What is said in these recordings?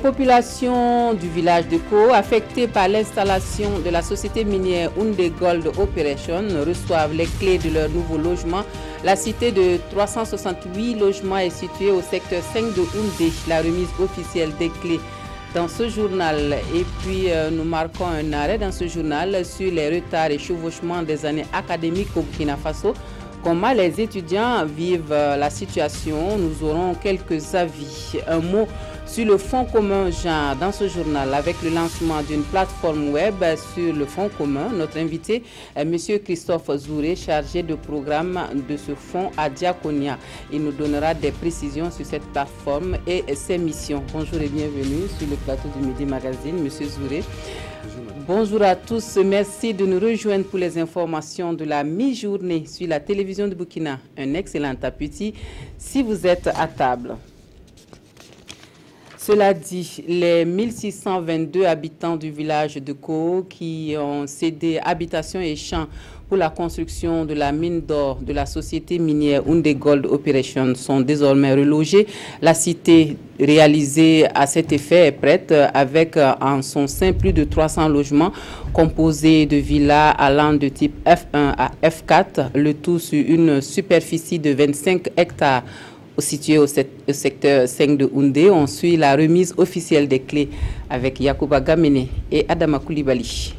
populations du village de Ko, affectées par l'installation de la société minière Houndé Gold Operation, reçoivent les clés de leur nouveau logement. La cité de 368 logements est située au secteur 5 de Houndé. La remise officielle des clés dans ce journal. Et puis, nous marquons un arrêt dans ce journal sur les retards et chevauchements des années académiques au Burkina Faso. Comment les étudiants vivent la situation, nous aurons quelques avis. Un mot sur le Fonds commun genre dans ce journal avec le lancement d'une plateforme web sur le Fonds commun. Notre invité est M. Christophe Zouré, chargé de programme de ce fonds à Diakonia. Il nous donnera des précisions sur cette plateforme et ses missions. Bonjour et bienvenue sur le plateau du Midi Magazine, M. Zouré. Bonjour à tous, merci de nous rejoindre pour les informations de la mi-journée sur la télévision de Burkina. Un excellent appétit si vous êtes à table. Cela dit, les 1622 habitants du village de Ko qui ont cédé habitation et champs pour la construction de la mine d'or de la société minière Houndé Gold Operation sont désormais relogés. La cité réalisée à cet effet est prête avec en son sein plus de 300 logements composés de villas allant de type F1 à F4, le tout sur une superficie de 25 hectares. Situé au secteur 5 de Houndé, on suit la remise officielle des clés avec Yacouba Gamene et Adama Koulibaly.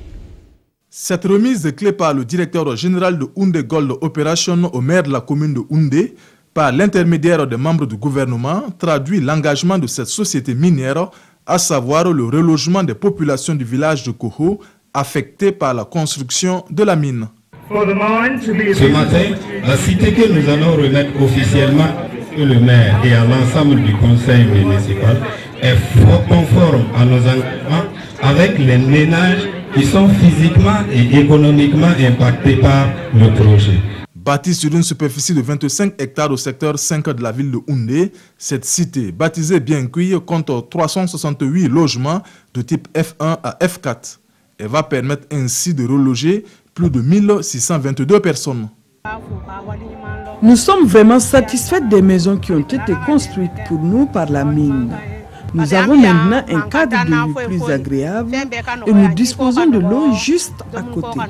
Cette remise des clés par le directeur général de Houndé Gold Operation au maire de la commune de Houndé, par l'intermédiaire des membres du gouvernement, traduit l'engagement de cette société minière, à savoir le relogement des populations du village de Koho affectées par la construction de la mine. Ce matin, la cité que nous allons remettre officiellement le maire et à l'ensemble du conseil municipal est conforme à nos engagements avec les ménages qui sont physiquement et économiquement impactés par le projet. Bâtie sur une superficie de 25 hectares au secteur 5 de la ville de Houndé, cette cité, baptisée Bien-Cuit, compte 368 logements de type F1 à F4 et va permettre ainsi de reloger plus de 1622 personnes. Nous sommes vraiment satisfaits des maisons qui ont été construites pour nous par la mine. Nous avons maintenant un cadre de vie plus agréable et nous disposons de l'eau juste à côté.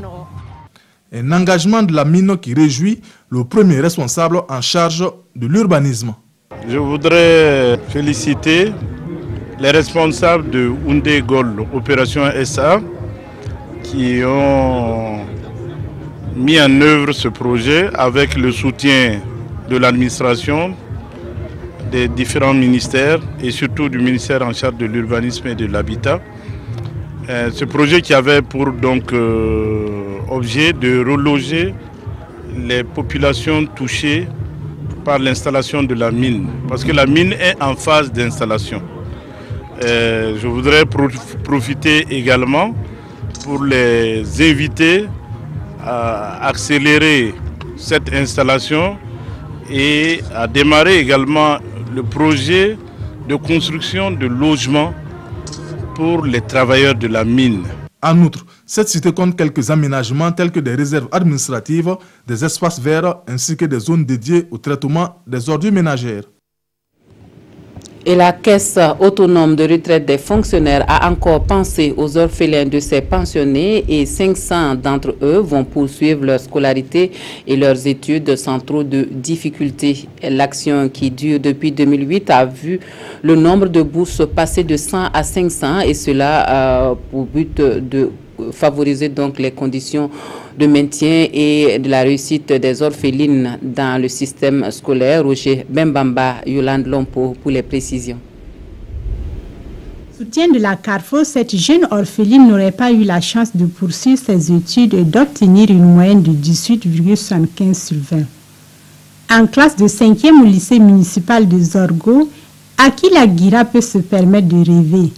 Un engagement de la mine qui réjouit le premier responsable en charge de l'urbanisme. Je voudrais féliciter les responsables de Houndé Gold Opération SA qui ont mis en œuvre ce projet avec le soutien de l'administration, des différents ministères et surtout du ministère en charge de l'urbanisme et de l'habitat. Ce projet qui avait pour objet de reloger les populations touchées par l'installation de la mine, parce que la mine est en phase d'installation. Je voudrais profiter également pour les inviter à accélérer cette installation et à démarrer également le projet de construction de logements pour les travailleurs de la mine. En outre, cette cité compte quelques aménagements tels que des réserves administratives, des espaces verts ainsi que des zones dédiées au traitement des ordures ménagères. Et la caisse autonome de retraite des fonctionnaires a encore pensé aux orphelins de ses pensionnés et 500 d'entre eux vont poursuivre leur scolarité et leurs études sans trop de difficultés. L'action qui dure depuis 2008 a vu le nombre de bourses passer de 100 à 500 et cela pour but de favoriser donc les conditions de maintien et de la réussite des orphelines dans le système scolaire. Roger Bembamba, Yolande Lompo pour les précisions. Soutien de la Carrefour, cette jeune orpheline n'aurait pas eu la chance de poursuivre ses études et d'obtenir une moyenne de 18,75 sur 20. En classe de 5e au lycée municipal de Zorgo, Akila Guira peut se permettre de rêver.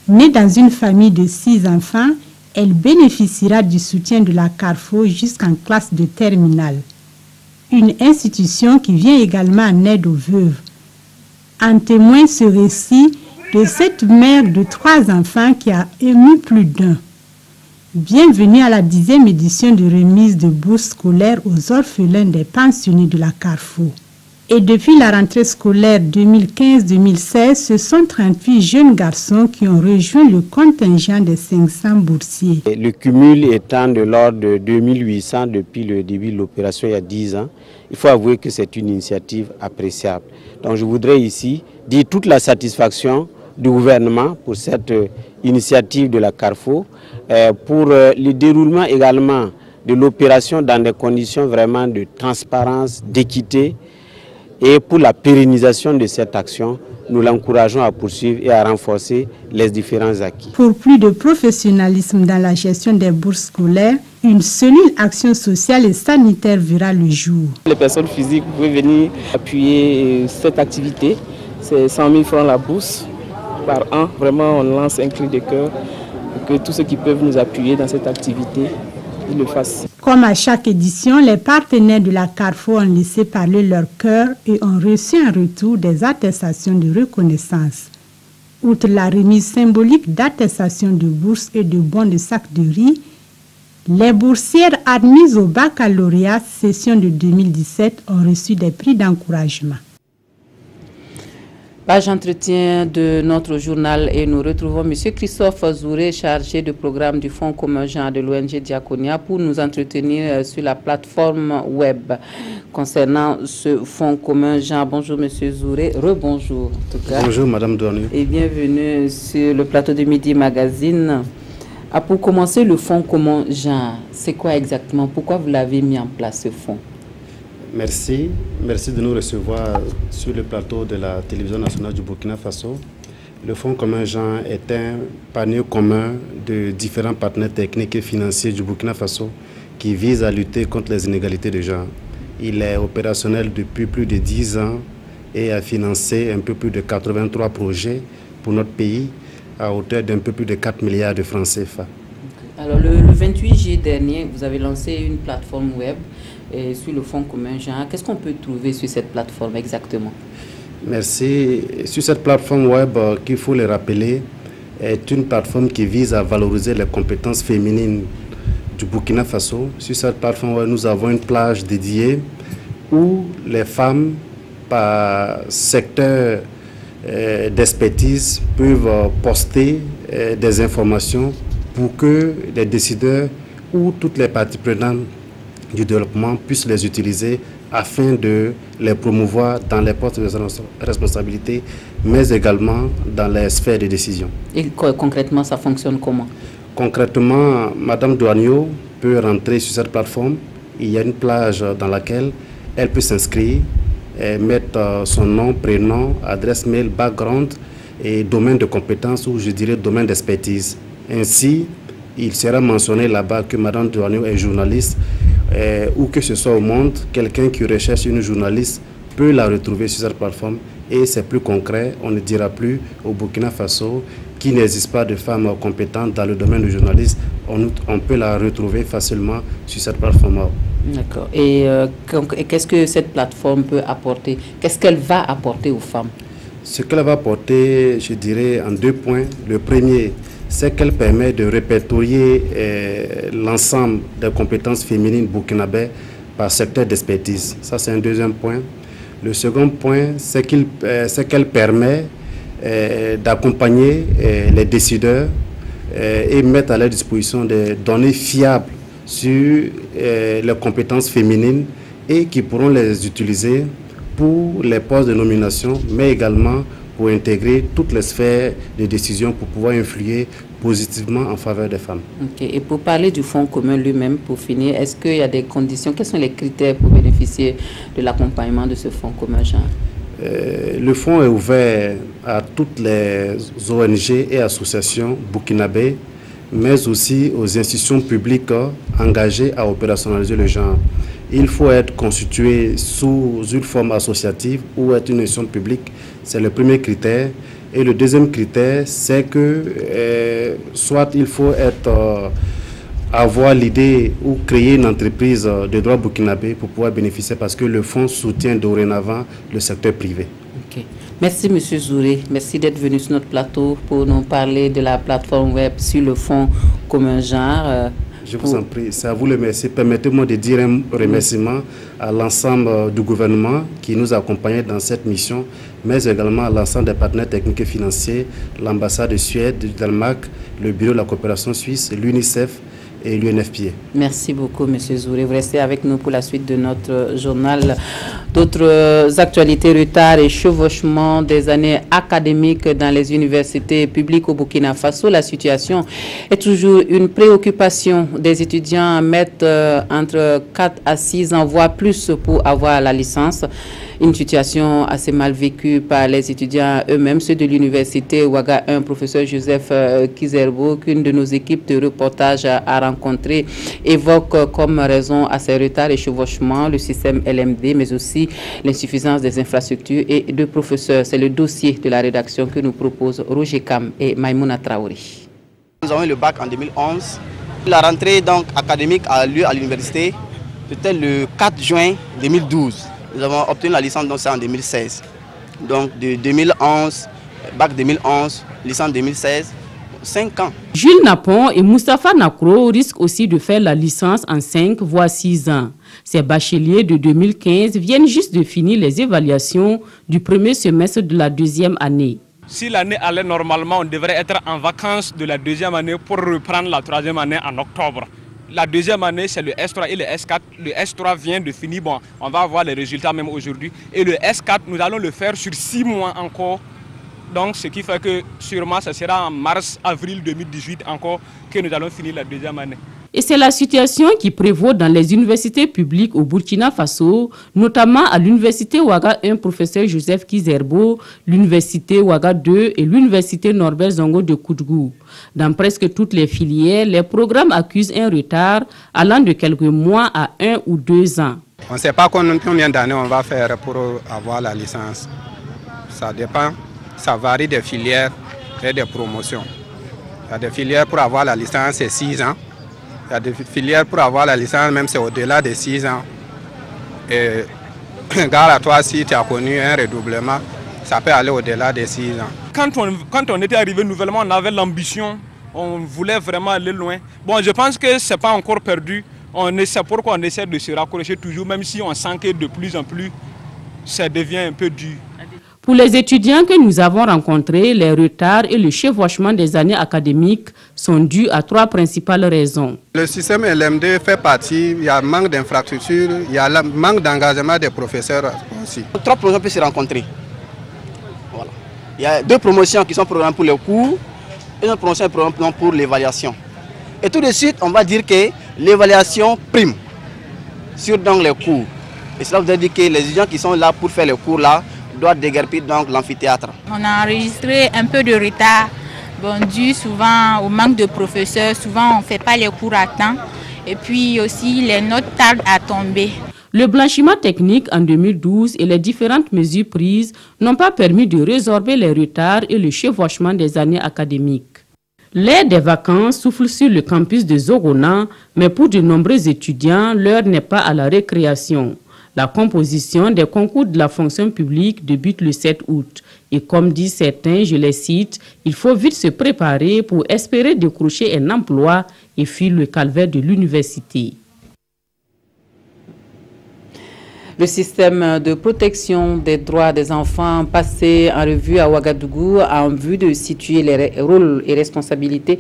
Née dans une famille de 6 enfants, elle bénéficiera du soutien de la Carrefour jusqu'en classe de terminale. Une institution qui vient également en aide aux veuves. En témoigne ce récit de cette mère de 3 enfants qui a ému plus d'un. Bienvenue à la 10e édition de remise de bourses scolaires aux orphelins des pensionnés de la Carrefour. Et depuis la rentrée scolaire 2015-2016, ce sont 38 jeunes garçons qui ont rejoint le contingent des 500 boursiers. Le cumul étant de l'ordre de 2800 depuis le début de l'opération il y a 10 ans, il faut avouer que c'est une initiative appréciable. Donc je voudrais ici dire toute la satisfaction du gouvernement pour cette initiative de la Carrefour, pour le déroulement également de l'opération dans des conditions vraiment de transparence, d'équité, et pour la pérennisation de cette action, nous l'encourageons à poursuivre et à renforcer les différents acquis. Pour plus de professionnalisme dans la gestion des bourses scolaires, une cellule action sociale et sanitaire verra le jour. Les personnes physiques, vous pouvez venir appuyer cette activité. C'est 100 000 francs la bourse par an. Vraiment, on lance un cri de cœur pour que tous ceux qui peuvent nous appuyer dans cette activité, ils le fassent. Comme à chaque édition, les partenaires de la Carrefour ont laissé parler leur cœur et ont reçu en retour des attestations de reconnaissance. Outre la remise symbolique d'attestations de bourse et de bons de sacs de riz, les boursières admises au baccalauréat session de 2017 ont reçu des prix d'encouragement. Page entretien de notre journal et nous retrouvons M. Christophe Zouré, chargé de programme du Fonds commun genre de l'ONG Diaconia, pour nous entretenir sur la plateforme web concernant ce Fonds commun genre. Bonjour M. Zouré, rebonjour en tout cas. Bonjour Madame Douanier. Et bienvenue sur le plateau de Midi Magazine. Pour commencer, le Fonds commun genre, c'est quoi exactement? Pourquoi vous l'avez mis en place ce fonds? Merci de nous recevoir sur le plateau de la télévision nationale du Burkina Faso. Le Fonds commun genre est un panier commun de différents partenaires techniques et financiers du Burkina Faso qui vise à lutter contre les inégalités de genre. Il est opérationnel depuis plus de 10 ans et a financé un peu plus de 83 projets pour notre pays à hauteur d'un peu plus de 4 milliards de francs CFA. Alors le 28 juillet dernier, vous avez lancé une plateforme web sur le Fonds commun genre. Qu'est-ce qu'on peut trouver sur cette plateforme exactement? Merci. Sur cette plateforme web, qu'il faut le rappeler, est une plateforme qui vise à valoriser les compétences féminines du Burkina Faso. Sur cette plateforme web, nous avons une plage dédiée où les femmes, par secteur d'expertise, peuvent poster des informations pour que les décideurs ou toutes les parties prenantes du développement puissent les utiliser afin de les promouvoir dans les postes de responsabilité, mais également dans les sphères de décision. Et concrètement, ça fonctionne comment? Concrètement, Madame Douanio peut rentrer sur cette plateforme. Il y a une plage dans laquelle elle peut s'inscrire, mettre son nom, prénom, adresse mail, background et domaine de compétence ou je dirais domaine d'expertise. Ainsi, il sera mentionné là-bas que Madame Douanio est journaliste, où que ce soit au monde, quelqu'un qui recherche une journaliste peut la retrouver sur cette plateforme et c'est plus concret. On ne dira plus au Burkina Faso qu'il n'existe pas de femmes compétentes dans le domaine du journalisme. On peut la retrouver facilement sur cette plateforme. D'accord. Et qu'est-ce que cette plateforme peut apporter? Qu'est-ce qu'elle va apporter aux femmes? Ce qu'elle va apporter, je dirais, en 2 points. Le premier, c'est qu'elle permet de répertorier l'ensemble des compétences féminines burkinabées par secteur d'expertise. Ça, c'est un deuxième point. Le second point, c'est qu'elle permet d'accompagner les décideurs et mettre à leur disposition des données fiables sur les compétences féminines et qui pourront les utiliser pour les postes de nomination, mais également pour intégrer toutes les sphères de décision pour pouvoir influer positivement en faveur des femmes. Okay. Et pour parler du Fonds commun lui-même, pour finir, est-ce qu'il y a des conditions? Quels sont les critères pour bénéficier de l'accompagnement de ce Fonds commun genre? Le fonds est ouvert à toutes les ONG et associations burkinabées, mais aussi aux institutions publiques engagées à opérationnaliser le genre. Il faut être constitué sous une forme associative ou être une institution publique. C'est le premier critère. Et le deuxième critère, c'est que soit il faut avoir l'idée ou créer une entreprise de droit burkinabé pour pouvoir bénéficier parce que le fonds soutient dorénavant le secteur privé. Okay. Merci M. Zouré. Merci d'être venu sur notre plateau pour nous parler de la plateforme web sur le Fonds commun genre. Je vous en prie, c'est à vous le merci. Permettez-moi de dire un remerciement à l'ensemble du gouvernement qui nous a accompagnés dans cette mission, mais également à l'ensemble des partenaires techniques et financiers, l'ambassade de Suède, du Danemark, le bureau de la coopération suisse, l'UNICEF et l'UNFPA. Merci beaucoup, M. Zouré. Vous restez avec nous pour la suite de notre journal. D'autres actualités, retard et chevauchement des années académiques dans les universités publiques au Burkina Faso. La situation est toujours une préoccupation. Des étudiants mettent entre 4 à 6 ans, voire plus, pour avoir la licence. Une situation assez mal vécue par les étudiants eux-mêmes, ceux de l'université Ouaga 1, professeur Joseph Kizerbo, qu'une de nos équipes de reportage a rencontré, évoque comme raison à ces retards et chevauchements le système LMD, mais aussi l'insuffisance des infrastructures et de professeurs. C'est le dossier de la rédaction que nous proposent Roger Kam et Maïmouna Traoré. Nous avons eu le bac en 2011. La rentrée donc académique a lieu à l'université. C'était le 4 juin 2012. Nous avons obtenu la licence donc en 2016. Donc de 2011, bac 2011, licence 2016, 5 ans. Jules Napon et Moustapha Nakro risquent aussi de faire la licence en 5 voire 6 ans. Ces bacheliers de 2015 viennent juste de finir les évaluations du premier semestre de la deuxième année. Si l'année allait normalement, on devrait être en vacances de la deuxième année pour reprendre la troisième année en octobre. La deuxième année, c'est le S3 et le S4. Le S3 vient de finir. Bon, on va avoir les résultats même aujourd'hui. Et le S4, nous allons le faire sur 6 mois encore. Donc, ce qui fait que sûrement, ce sera en mars-avril 2018 encore que nous allons finir la deuxième année. Et c'est la situation qui prévaut dans les universités publiques au Burkina Faso, notamment à l'université Ouaga 1, professeur Joseph Kizerbo, l'université Ouaga 2 et l'université Norbert Zongo de Koudgou. Dans presque toutes les filières, les programmes accusent un retard allant de quelques mois à 1 ou 2 ans. On ne sait pas combien d'années on va faire pour avoir la licence. Ça dépend, ça varie des filières et des promotions. Il y a des filières pour avoir la licence, c'est 6 ans. Il y a des filières pour avoir la licence, même c'est au-delà de 6 ans. Et gare à toi, si tu as connu un redoublement, ça peut aller au-delà de 6 ans. Quand on était arrivé nouvellement, on avait l'ambition, on voulait vraiment aller loin. Bon, je pense que ce n'est pas encore perdu. C'est pourquoi on essaie de se raccrocher toujours, même si on sent que de plus en plus, ça devient un peu dur. Pour les étudiants que nous avons rencontrés, les retards et le chevauchement des années académiques sont dus à 3 principales raisons. Le système LMD fait partie, il y a manque d'infrastructures, il y a manque d'engagement des professeurs aussi. 3 promotions peuvent se rencontrer. Voilà. Il y a 2 promotions qui sont programmées pour les cours et une promotion est programmée pour l'évaluation. Et tout de suite, on va dire que l'évaluation prime sur donc, les cours. Et cela veut dire que les étudiants qui sont là pour faire les cours là, doit déguerpir donc l'amphithéâtre. On a enregistré un peu de retard, dû souvent au manque de professeurs. Souvent on ne fait pas les cours à temps et puis aussi les notes tardent à tomber. Le blanchiment technique en 2012 et les différentes mesures prises n'ont pas permis de résorber les retards et le chevauchement des années académiques. L'air des vacances souffle sur le campus de Zogona, mais pour de nombreux étudiants, l'heure n'est pas à la récréation. La composition des concours de la fonction publique débute le 7 août. Et comme disent certains, je les cite, il faut vite se préparer pour espérer décrocher un emploi et fuir le calvaire de l'université. Le système de protection des droits des enfants passé en revue à Ouagadougou en vue de situer les rôles et responsabilités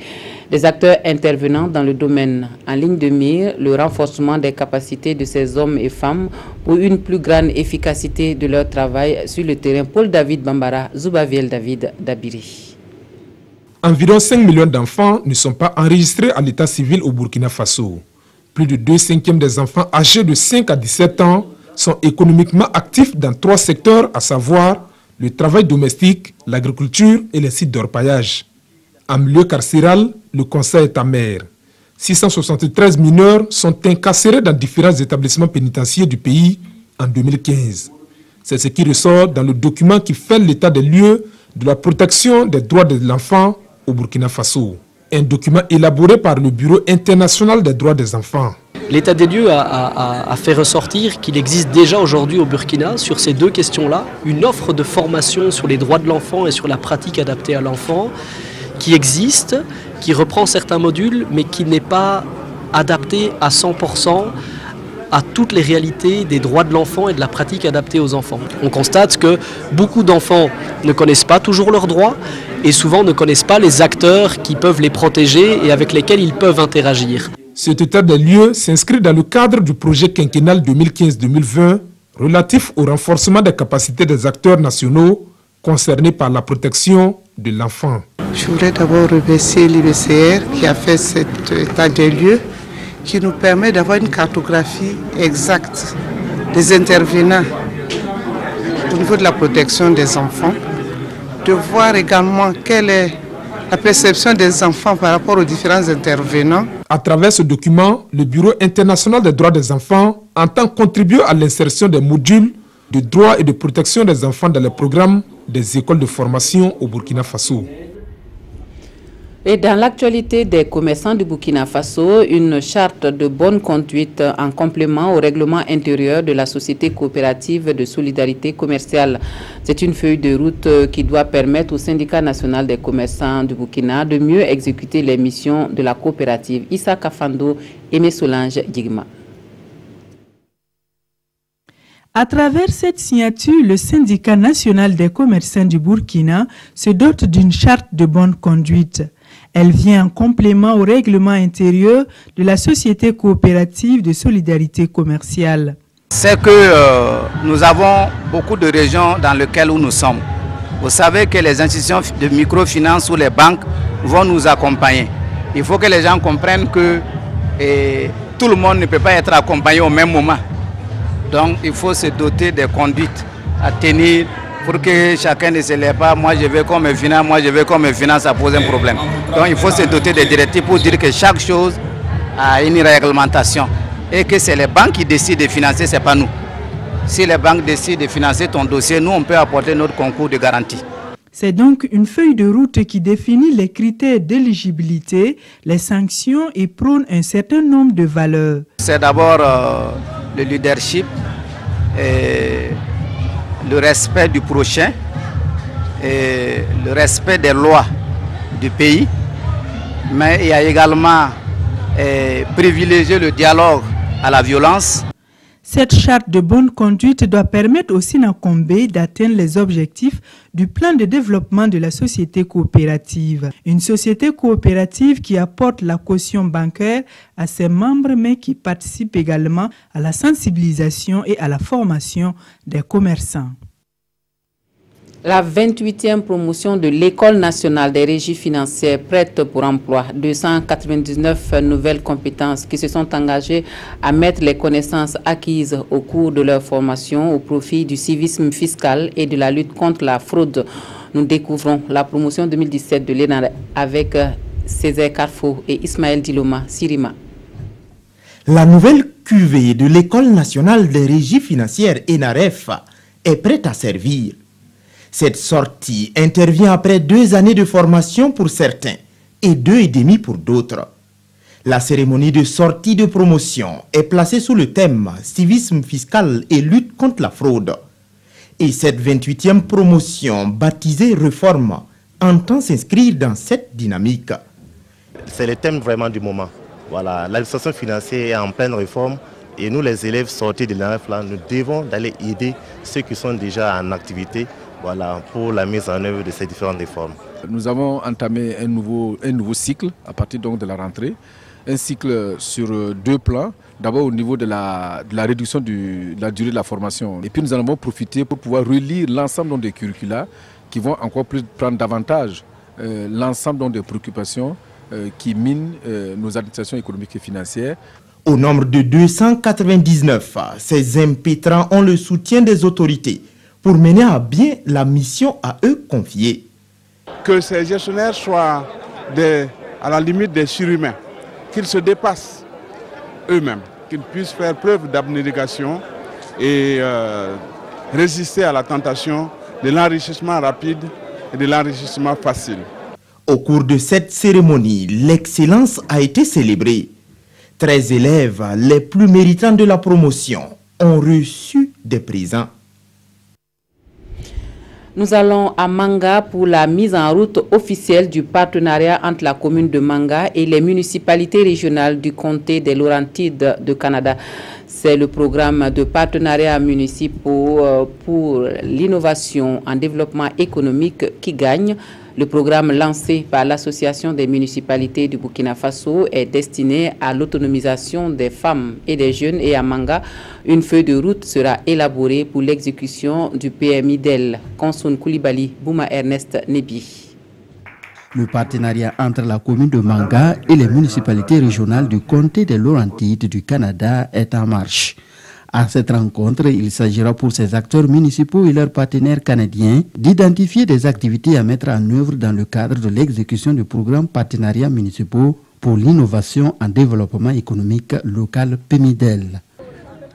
des acteurs intervenants dans le domaine. En ligne de mire, le renforcement des capacités de ces hommes et femmes pour une plus grande efficacité de leur travail sur le terrain. Paul David Bambara, Zoubaviel David Dabiri. Environ 5 millions d'enfants ne sont pas enregistrés à l'état civil au Burkina Faso. Plus de 2/5 des enfants âgés de 5 à 17 ans sont économiquement actifs dans 3 secteurs, à savoir le travail domestique, l'agriculture et les sites d'orpaillage. En milieu carcéral, le constat est amer. 673 mineurs sont incarcérés dans différents établissements pénitentiaires du pays en 2015. C'est ce qui ressort dans le document qui fait l'état des lieux de la protection des droits de l'enfant au Burkina Faso. Un document élaboré par le Bureau international des droits des enfants. L'état des lieux a fait ressortir qu'il existe déjà aujourd'hui au Burkina, sur ces 2 questions-là, une offre de formation sur les droits de l'enfant et sur la pratique adaptée à l'enfant qui existe, qui reprend certains modules, mais qui n'est pas adapté à 100% à toutes les réalités des droits de l'enfant et de la pratique adaptée aux enfants. On constate que beaucoup d'enfants ne connaissent pas toujours leurs droits et souvent ne connaissent pas les acteurs qui peuvent les protéger et avec lesquels ils peuvent interagir. Cet état des lieux s'inscrit dans le cadre du projet quinquennal 2015-2020 relatif au renforcement des capacités des acteurs nationaux concernés par la protection de l'enfant. Je voudrais d'abord remercier l'IBCR qui a fait cet état des lieux qui nous permet d'avoir une cartographie exacte des intervenants au niveau de la protection des enfants, de voir également quelle est la perception des enfants par rapport aux différents intervenants. À travers ce document, le Bureau international des droits des enfants entend contribuer à l'insertion des modules de droits et de protection des enfants dans les programmes des écoles de formation au Burkina Faso. Et dans l'actualité des commerçants du Burkina Faso, une charte de bonne conduite en complément au règlement intérieur de la Société coopérative de solidarité commerciale. C'est une feuille de route qui doit permettre au syndicat national des commerçants du Burkina de mieux exécuter les missions de la coopérative. Issa Kafando et Solange Digma. À travers cette signature, le syndicat national des commerçants du Burkina se dote d'une charte de bonne conduite. Elle vient en complément au règlement intérieur de la Société coopérative de solidarité commerciale. C'est que nous avons beaucoup de régions dans lesquelles nous sommes. Vous savez que les institutions de microfinance ou les banques vont nous accompagner. Il faut que les gens comprennent que tout le monde ne peut pas être accompagné au même moment. Donc il faut se doter des conduites à tenir pour que chacun ne se lève pas. Moi je vais comme un finance, moi je vais comme un finance, ça pose un problème. Donc il faut se doter des directives pour dire que chaque chose a une réglementation et que c'est les banques qui décident de financer, ce n'est pas nous. Si les banques décident de financer ton dossier, nous on peut apporter notre concours de garantie. C'est donc une feuille de route qui définit les critères d'éligibilité, les sanctions et prône un certain nombre de valeurs. C'est d'abord le leadership, et le respect du prochain, et le respect des lois du pays, mais il y a également privilégier le dialogue à la violence. Cette charte de bonne conduite doit permettre au Sinakombé d'atteindre les objectifs du plan de développement de la société coopérative. Une société coopérative qui apporte la caution bancaire à ses membres mais qui participe également à la sensibilisation et à la formation des commerçants. La 28e promotion de l'École nationale des régies financières prête pour emploi. 299 nouvelles compétences qui se sont engagées à mettre les connaissances acquises au cours de leur formation au profit du civisme fiscal et de la lutte contre la fraude. Nous découvrons la promotion 2017 de l'ENAREF avec Césaire Carrefour et Ismaël Diloma Sirima. La nouvelle cuvée de l'École nationale des régies financières ENAREF est prête à servir. Cette sortie intervient après 2 années de formation pour certains et 2 et demi pour d'autres. La cérémonie de sortie de promotion est placée sous le thème « Civisme fiscal et lutte contre la fraude ». Et cette 28e promotion, baptisée « Réforme », entend s'inscrire dans cette dynamique. C'est le thème vraiment du moment. Voilà, l'administration financière est en pleine réforme et nous, les élèves sortis de l'ENAREF, nous devons d'aller aider ceux qui sont déjà en activité. Voilà, pour la mise en œuvre de ces différentes réformes. Nous avons entamé un nouveau cycle à partir donc de la rentrée. Un cycle sur 2 plans. D'abord au niveau de la réduction de la durée de la formation. Et puis nous en avons profité pour pouvoir relire l'ensemble des curricula qui vont encore plus prendre davantage l'ensemble des préoccupations qui minent nos administrations économiques et financières. Au nombre de 299, ces impétrants ont le soutien des autorités pour mener à bien la mission à eux confiée. Que ces gestionnaires soient à la limite des surhumains, qu'ils se dépassent eux-mêmes, qu'ils puissent faire preuve d'abnégation et résister à la tentation de l'enrichissement rapide et de l'enrichissement facile. Au cours de cette cérémonie, l'excellence a été célébrée. 13 élèves, les plus méritants de la promotion, ont reçu des présents. Nous allons à Manga pour la mise en route officielle du partenariat entre la commune de Manga et les municipalités régionales du comté des Laurentides de Canada. C'est le programme de partenariat municipaux pour l'innovation en développement économique qui gagne. Le programme lancé par l'Association des municipalités du Burkina Faso est destiné à l'autonomisation des femmes et des jeunes, et à Manga, une feuille de route sera élaborée pour l'exécution du PMI d'EL. Konsoun Koulibaly, Bouma Ernest Nebi. Le partenariat entre la commune de Manga et les municipalités régionales du comté des Laurentides du Canada est en marche. À cette rencontre, il s'agira pour ces acteurs municipaux et leurs partenaires canadiens d'identifier des activités à mettre en œuvre dans le cadre de l'exécution du programme partenariats municipaux pour l'innovation en développement économique local PMIDEL.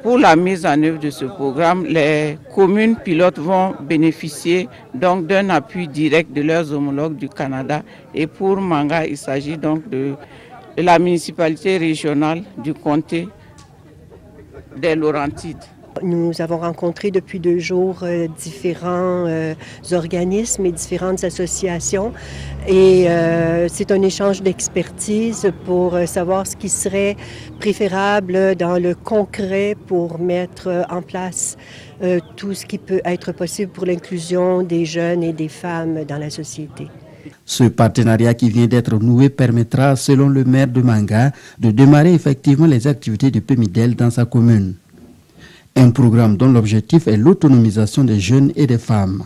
Pour la mise en œuvre de ce programme, les communes pilotes vont bénéficier donc d'un appui direct de leurs homologues du Canada. Et pour Manga, il s'agit donc de la municipalité régionale du comté des Laurentides. Nous avons rencontré depuis 2 jours différents organismes et différentes associations et c'est un échange d'expertise pour savoir ce qui serait préférable dans le concret pour mettre en place tout ce qui peut être possible pour l'inclusion des jeunes et des femmes dans la société. Ce partenariat qui vient d'être noué permettra, selon le maire de Manga, de démarrer effectivement les activités du PMIDEL dans sa commune. Un programme dont l'objectif est l'autonomisation des jeunes et des femmes.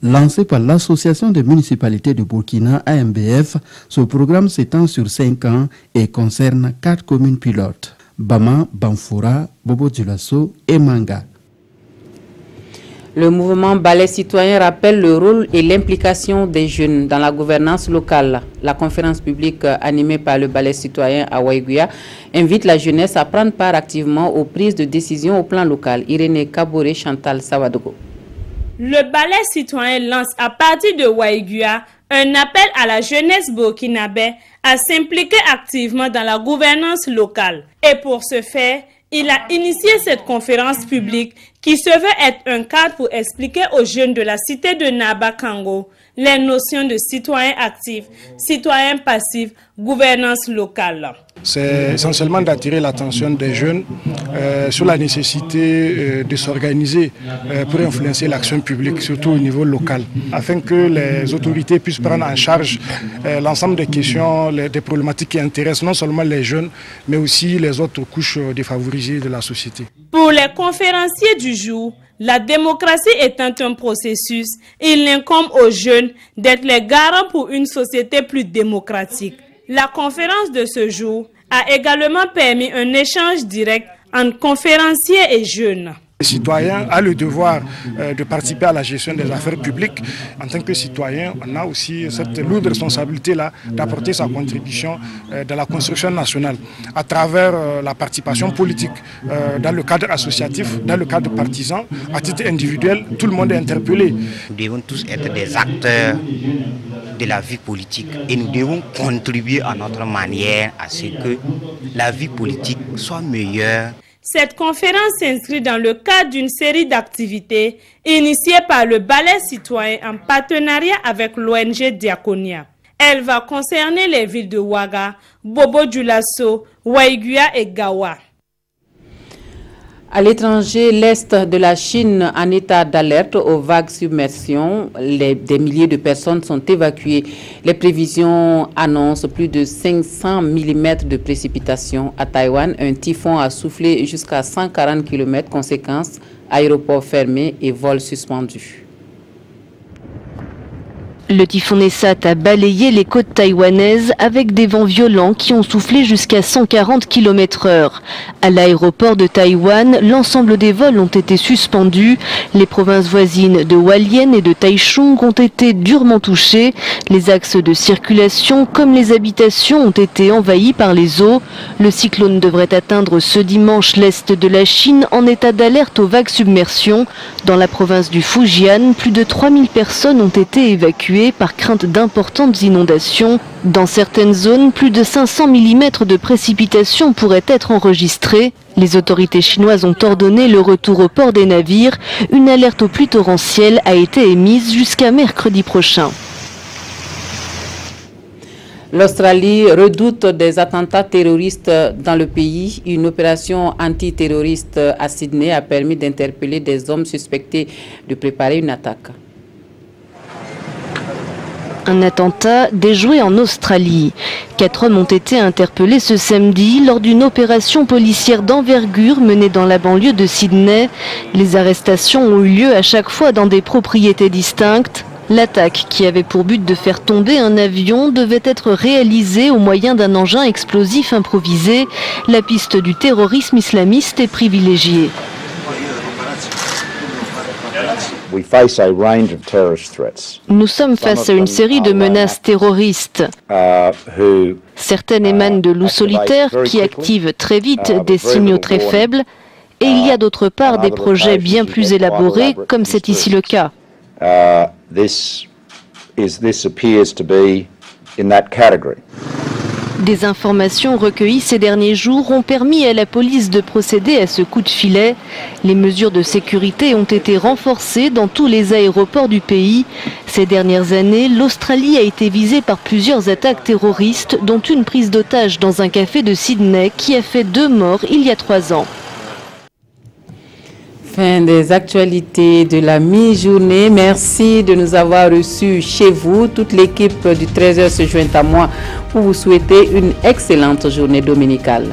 Lancé par l'Association des municipalités de Burkina, AMBF, ce programme s'étend sur 5 ans et concerne 4 communes pilotes: Bama, Banfoura, Bobo-Dioulasso et Manga. Le mouvement Balai citoyen rappelle le rôle et l'implication des jeunes dans la gouvernance locale. La conférence publique animée par le Balai citoyen à Waiguya invite la jeunesse à prendre part activement aux prises de décision au plan local. Irénée Kaboré, Chantal Sawadogo. Le Balai citoyen lance à partir de Waiguya un appel à la jeunesse burkinabé à s'impliquer activement dans la gouvernance locale. Et pour ce faire, il a initié cette conférence publique qui se veut être un cadre pour expliquer aux jeunes de la cité de Nabakango les notions de citoyen actif, citoyen passif, gouvernance locale. C'est essentiellement d'attirer l'attention des jeunes sur la nécessité de s'organiser pour influencer l'action publique, surtout au niveau local, afin que les autorités puissent prendre en charge l'ensemble des questions, des problématiques qui intéressent non seulement les jeunes, mais aussi les autres couches défavorisées de la société. Pour les conférenciers du jour, la démocratie étant un processus, il incombe aux jeunes d'être les garants pour une société plus démocratique. La conférence de ce jour a également permis un échange direct entre conférenciers et jeunes. Le citoyen a le devoir de participer à la gestion des affaires publiques. En tant que citoyen, on a aussi cette lourde responsabilité-là d'apporter sa contribution dans la construction nationale à travers la participation politique dans le cadre associatif, dans le cadre partisan, à titre individuel, tout le monde est interpellé. Nous devons tous être des acteurs de la vie politique et nous devons contribuer à notre manière à ce que la vie politique soit meilleure. Cette conférence s'inscrit dans le cadre d'une série d'activités initiées par le Balai citoyen en partenariat avec l'ONG Diaconia. Elle va concerner les villes de Ouaga, Bobo-Dioulasso, Waiguya et Gawa. À l'étranger, l'Est de la Chine en état d'alerte aux vagues submersion. Des milliers de personnes sont évacuées. Les prévisions annoncent plus de 500 mm de précipitations. À Taïwan, un typhon a soufflé jusqu'à 140 km. Conséquence, aéroports fermés et vols suspendus. Le typhon Nessat a balayé les côtes taïwanaises avec des vents violents qui ont soufflé jusqu'à 140 km/h. À l'aéroport de Taïwan, l'ensemble des vols ont été suspendus. Les provinces voisines de Hualien et de Taichung ont été durement touchées. Les axes de circulation comme les habitations ont été envahis par les eaux. Le cyclone devrait atteindre ce dimanche l'est de la Chine en état d'alerte aux vagues submersion. Dans la province du Fujian, plus de 3000 personnes ont été évacuées. évacués par crainte d'importantes inondations. Dans certaines zones, plus de 500 mm de précipitations pourraient être enregistrées. Les autorités chinoises ont ordonné le retour au port des navires. Une alerte aux pluies torrentielles a été émise jusqu'à mercredi prochain. L'Australie redoute des attentats terroristes dans le pays. Une opération antiterroriste à Sydney a permis d'interpeller des hommes suspectés de préparer une attaque. Un attentat déjoué en Australie. 4 hommes ont été interpellés ce samedi lors d'une opération policière d'envergure menée dans la banlieue de Sydney. Les arrestations ont eu lieu à chaque fois dans des propriétés distinctes. L'attaque, qui avait pour but de faire tomber un avion, devait être réalisée au moyen d'un engin explosif improvisé. La piste du terrorisme islamiste est privilégiée. Nous sommes face à une série de menaces terroristes. Certaines émanent de loups solitaires qui activent très vite des signaux très faibles. Et il y a d'autre part des projets bien plus élaborés, comme c'est ici le cas. Des informations recueillies ces derniers jours ont permis à la police de procéder à ce coup de filet. Les mesures de sécurité ont été renforcées dans tous les aéroports du pays. Ces dernières années, l'Australie a été visée par plusieurs attaques terroristes, dont une prise d'otage dans un café de Sydney qui a fait 2 morts il y a 3 ans. Fin des actualités de la mi-journée. Merci de nous avoir reçus chez vous. Toute l'équipe du 13h se joint à moi pour vous souhaiter une excellente journée dominicale.